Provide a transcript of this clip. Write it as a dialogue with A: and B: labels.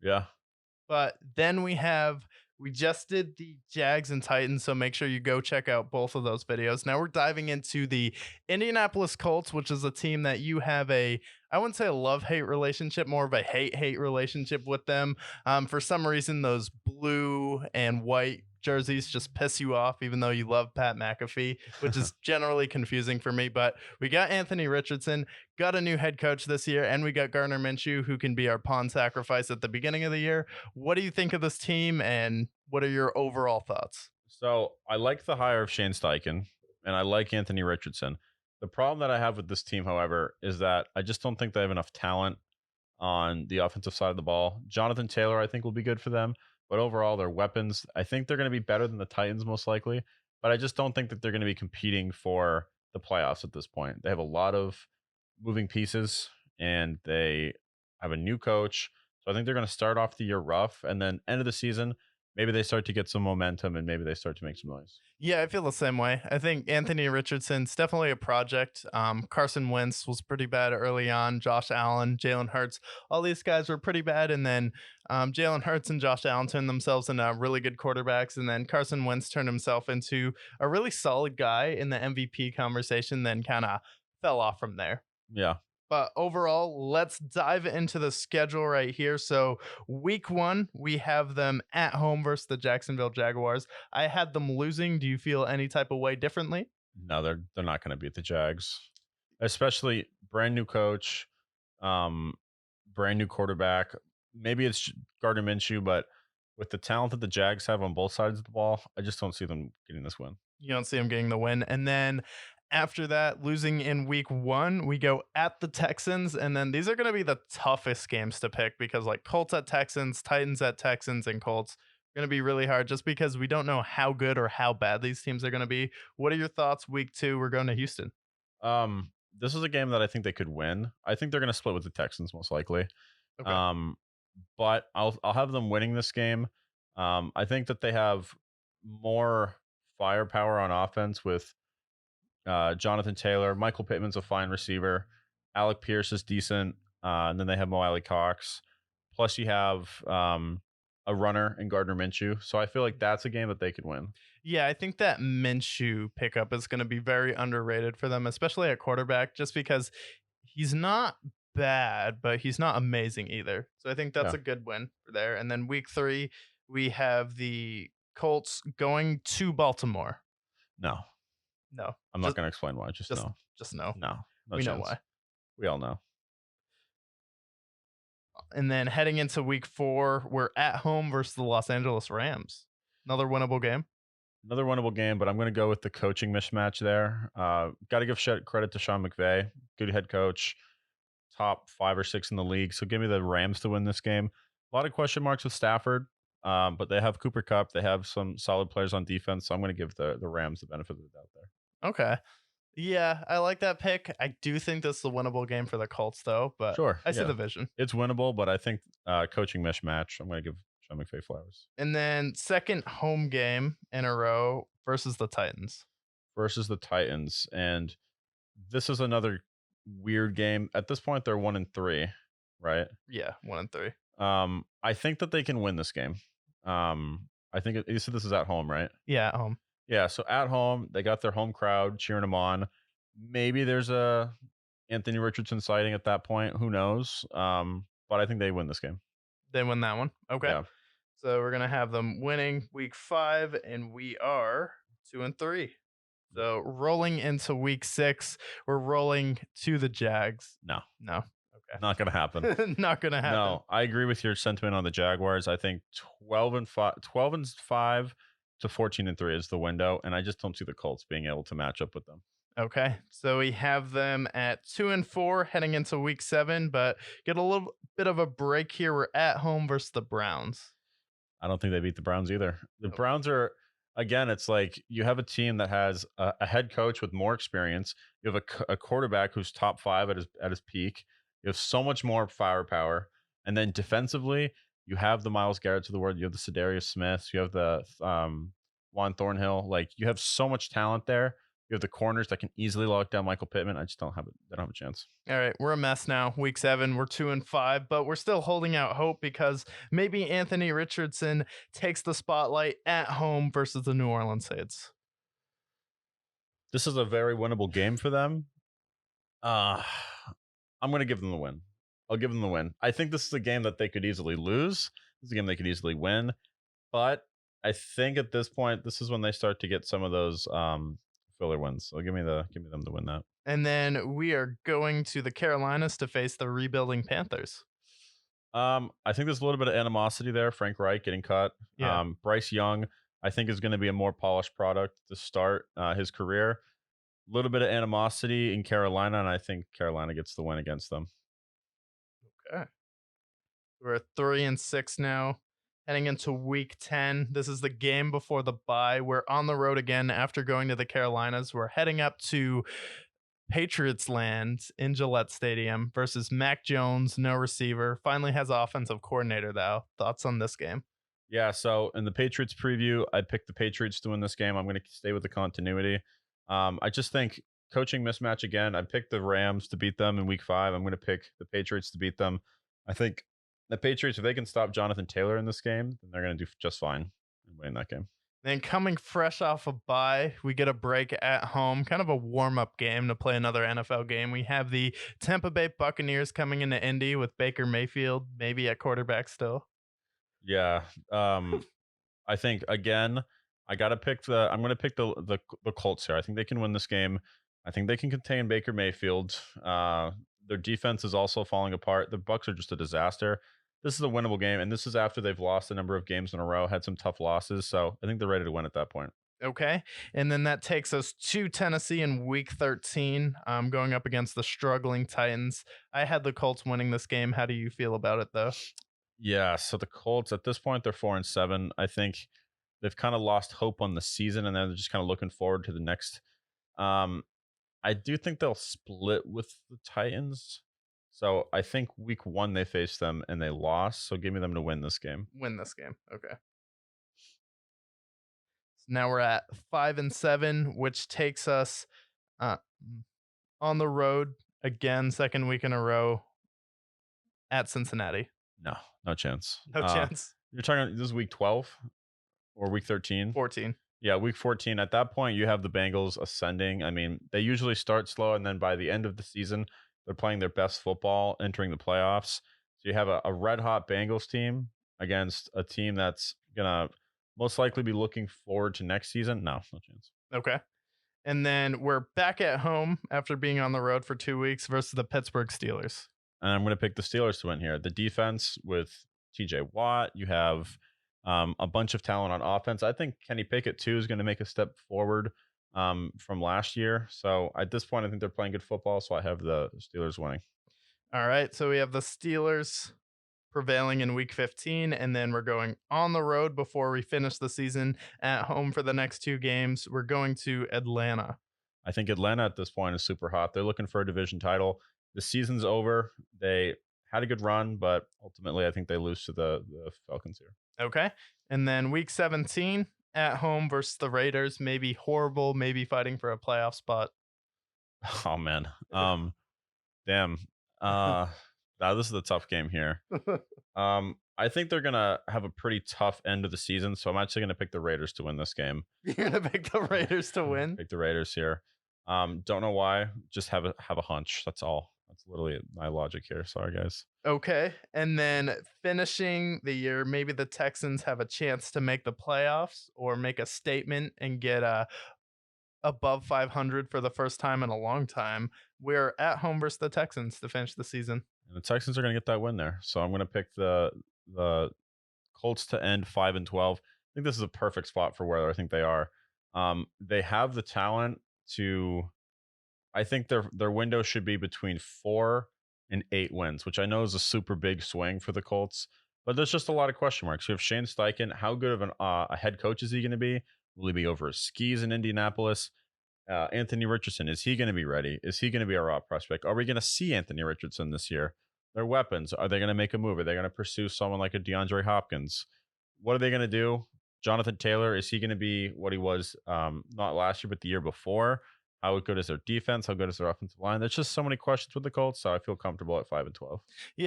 A: Yeah.
B: But then we just did the Jags and Titans, so make sure you go check out both of those videos. Now we're diving into the Indianapolis Colts, which is a team that you have I wouldn't say a love-hate relationship, more of a hate-hate relationship with them. For some reason, those blue and white jerseys just piss you off, even though you love Pat McAfee, which is generally confusing for me. But we got Anthony Richardson, got a new head coach this year, and we got Gardner Minshew, who can be our pawn sacrifice at the beginning of the year. What do you think of this team, and what are your overall thoughts?
A: So I like the hire of Shane Steichen, and I like Anthony Richardson. The problem that I have with this team, however, is that I just don't think they have enough talent on the offensive side of the ball. Jonathan Taylor, I think, will be good for them, but overall, their weapons, I think they're going to be better than the Titans most likely. But I just don't think that they're going to be competing for the playoffs at this point. They have a lot of moving pieces, and they have a new coach. So I think they're going to start off the year rough, and then end of the season, maybe they start to get some momentum, and maybe they start to make some noise.
B: Yeah, I feel the same way. I think Anthony Richardson's definitely a project. Carson Wentz was pretty bad early on. Josh Allen, Jalen Hurts, all these guys were pretty bad. And then Jalen Hurts and Josh Allen turned themselves into really good quarterbacks. And then Carson Wentz turned himself into a really solid guy in the MVP conversation, then kind of fell off from there.
A: Yeah.
B: But overall, let's dive into the schedule right here. So, week one, we have them at home versus the Jacksonville Jaguars. I had them losing. Do you feel any type of way differently?
A: No, they're not going to beat the Jags, especially brand new coach, um, brand new quarterback. Maybe it's Gardner Minshew, but with the talent that the Jags have on both sides of the ball, I just don't see them getting this win.
B: You don't see them getting the win. And then after that, losing in week one, we go at the Texans. And then these are going to be the toughest games to pick because, like, Colts at Texans, Titans at Texans, and Colts going to be really hard just because we don't know how good or how bad these teams are going to be. What are your thoughts? Week two, we're going to Houston.
A: This is a game that I think they could win. I think they're going to split with the Texans most likely.
B: Okay.
A: Um, but I'll have them winning this game. I think that they have more firepower on offense with Jonathan Taylor. Michael Pittman's a fine receiver. Alec Pierce is decent. And then they have Mo Alley Cox. Plus, you have a runner in Gardner Minshew. So I feel like that's a game that they could win.
B: Yeah, I think that Minshew pickup is going to be very underrated for them, especially at quarterback, just because he's not bad, but he's not amazing either. So I think that's
A: Yeah.
B: a good win for there. And then week three, we have the Colts going to Baltimore.
A: No,
B: No,
A: I'm not
B: just
A: going to explain why. Just
B: just
A: no.
B: just no.
A: No, no
B: We know
A: chance.
B: why.
A: We all know.
B: And then heading into week four, we're at home versus the Los Angeles Rams. Another winnable game.
A: Another winnable game, but I'm going to go with the coaching mismatch there. Got to give credit to Sean McVay, good head coach, top 5 or 6 in the league. So give me the Rams to win this game. A lot of question marks with Stafford, but they have Cooper Cup. They have some solid players on defense. So I'm going to give the Rams the benefit of the doubt there.
B: Okay. Yeah, I like that pick. I do think this is a winnable game for the Colts, though, but
A: Sure,
B: I see
A: yeah,
B: the vision.
A: it's winnable, but I think coaching mismatch. I'm going to give Sean McVay flowers
B: And then second home game in a row versus the Titans.
A: versus the Titans, and this is another weird game. At this point, they're 1-3, right?
B: Yeah, 1 and 3.
A: I think that they can win this game. I think you said this is at home, right?
B: Yeah, at home.
A: Yeah. So at home, they got their home crowd cheering them on. Maybe there's a Anthony Richardson sighting at that point. Who knows? But I think they win this game.
B: They win that one. Okay.
A: Yeah.
B: So we're gonna have them winning week 5, and we are 2 and 3. So rolling into week 6, we're rolling to the Jags.
A: No,
B: No.
A: not gonna happen.
B: Okay. Not gonna happen.
A: No, I agree with your sentiment on the Jaguars. I think 12-5 to 14-3 is the window, and I just don't see the Colts being able to match up with them.
B: Okay. So we have them at 2 and 4 heading into week 7, but get a little bit of a break here. We're at home versus the Browns.
A: I don't think they beat the Browns either. The
B: Nope.
A: Browns are, again, it's like you have a team that has a head coach with more experience. You have a quarterback who's top 5 at his peak. You have so much more firepower, and then defensively, you have the Miles Garrett to the world. You have the Sedarius Smiths. You have the Juan Thornhill. Like you have so much talent there. You have the corners that can easily lock down Michael Pittman. I just don't have it. They don't have a chance.
B: All right, we're a mess now. Week 7, we're 2-5, but we're still holding out hope because maybe Anthony Richardson takes the spotlight at home versus the New Orleans Saints.
A: This is a very winnable game for them. I'm going to give them the win. I'll give them the win. I think this is a game that they could easily lose. This is a game they could easily win. But I think at this point, this is when they start to get some of those filler wins. So give me them to win that.
B: And then we are going to the Carolinas to face the rebuilding Panthers.
A: I think there's a little bit of animosity there. Frank Reich getting cut.
B: Yeah.
A: Bryce Young, I think, is going to be a more polished product to start his career. A little bit of animosity in Carolina, and I think Carolina gets the win against them.
B: Okay. We're 3-6 now. Heading into week 10. This is the game before the bye. We're on the road again after going to the Carolinas. We're heading up to Patriots land in Gillette Stadium versus Mac Jones, no receiver. Finally has offensive coordinator, though. Thoughts on this game?
A: Yeah, so in the Patriots preview, I picked the Patriots to win this game. I'm going to stay with the continuity. I just think coaching mismatch again. I picked the Rams to beat them in week 5. I'm going to pick the Patriots to beat them. I think the Patriots, if they can stop Jonathan Taylor in this game, then they're going to do just fine in winning that game.
B: Then coming fresh off a bye, we get a break at home, kind of a warm-up game to play another NFL game. We have the Tampa Bay Buccaneers coming into Indy with Baker Mayfield, maybe at quarterback still.
A: Yeah. I think again, I'm going to pick the Colts here. I think they can win this game. I think they can contain Baker Mayfield. Their defense is also falling apart. The Bucs are just a disaster. This is a winnable game, and this is after they've lost a number of games in a row, had some tough losses. So I think they're ready to win at that point.
B: Okay. And then that takes us to Tennessee in week 13, going up against the struggling Titans. I had the Colts winning this game. How do you feel about it, though?
A: Yeah, so the Colts, at this point, they're 4-7. I think they've kind of lost hope on the season, and they're just kind of looking forward to the next. I do think they'll split with the Titans. So I think week 1 they faced them and they lost. So give me them to win this game.
B: Win this game. Okay. So now we're at 5-7, which takes us on the road again, second week in a row at Cincinnati.
A: No chance.
B: No chance.
A: You're talking, this is week 12 or week 13?
B: 14.
A: Yeah, week 14. At that point, you have the Bengals ascending. I mean, they usually start slow, and then by the end of the season, they're playing their best football, entering the playoffs. So you have a red-hot Bengals team against a team that's going to most likely be looking forward to next season. No chance.
B: Okay. And then we're back at home after being on the road for 2 weeks versus the Pittsburgh Steelers.
A: And I'm going to pick the Steelers to win here. The defense with TJ Watt, you have a bunch of talent on offense. I think Kenny Pickett, too, is going to make a step forward from last year. So at this point, I think they're playing good football. So I have the Steelers winning.
B: All right. So we have the Steelers prevailing in week 15, and then we're going on the road before we finish the season at home for the next 2 games. We're going to Atlanta.
A: I think Atlanta at this point is super hot. They're looking for a division title. The season's over. They had a good run, but ultimately I think they lose to the Falcons here.
B: Okay. And then week 17 at home versus the Raiders. Maybe horrible, maybe fighting for a playoff spot.
A: Oh, man. Damn. Now this is the tough game here. I think they're going to have a pretty tough end of the season, so I'm actually going to pick the Raiders to win this game.
B: You're going to pick the Raiders to win?
A: Pick the Raiders here. Don't know why. Just have a hunch. That's all. That's literally my logic here. Sorry, guys.
B: Okay. And then finishing the year, maybe the Texans have a chance to make the playoffs or make a statement and get above 500 for the first time in a long time. We're at home versus the Texans to finish the season.
A: And the Texans are going to get that win there. So I'm going to pick the Colts to end 5-12. I think this is a perfect spot for where I think they are. They have the talent to. I think their window should be between 4 and 8 wins, which I know is a super big swing for the Colts. But there's just a lot of question marks. You have Shane Steichen. How good of a head coach is he going to be? Will he be over his skis in Indianapolis? Anthony Richardson, is he going to be ready? Is he going to be a raw prospect? Are we going to see Anthony Richardson this year? Their weapons, are they going to make a move? Are they going to pursue someone like a DeAndre Hopkins? What are they going to do? Jonathan Taylor, is he going to be what he was not last year, but the year before? How good is their defense? How good is their offensive line? There's just so many questions with the Colts, so I feel comfortable at 5-12.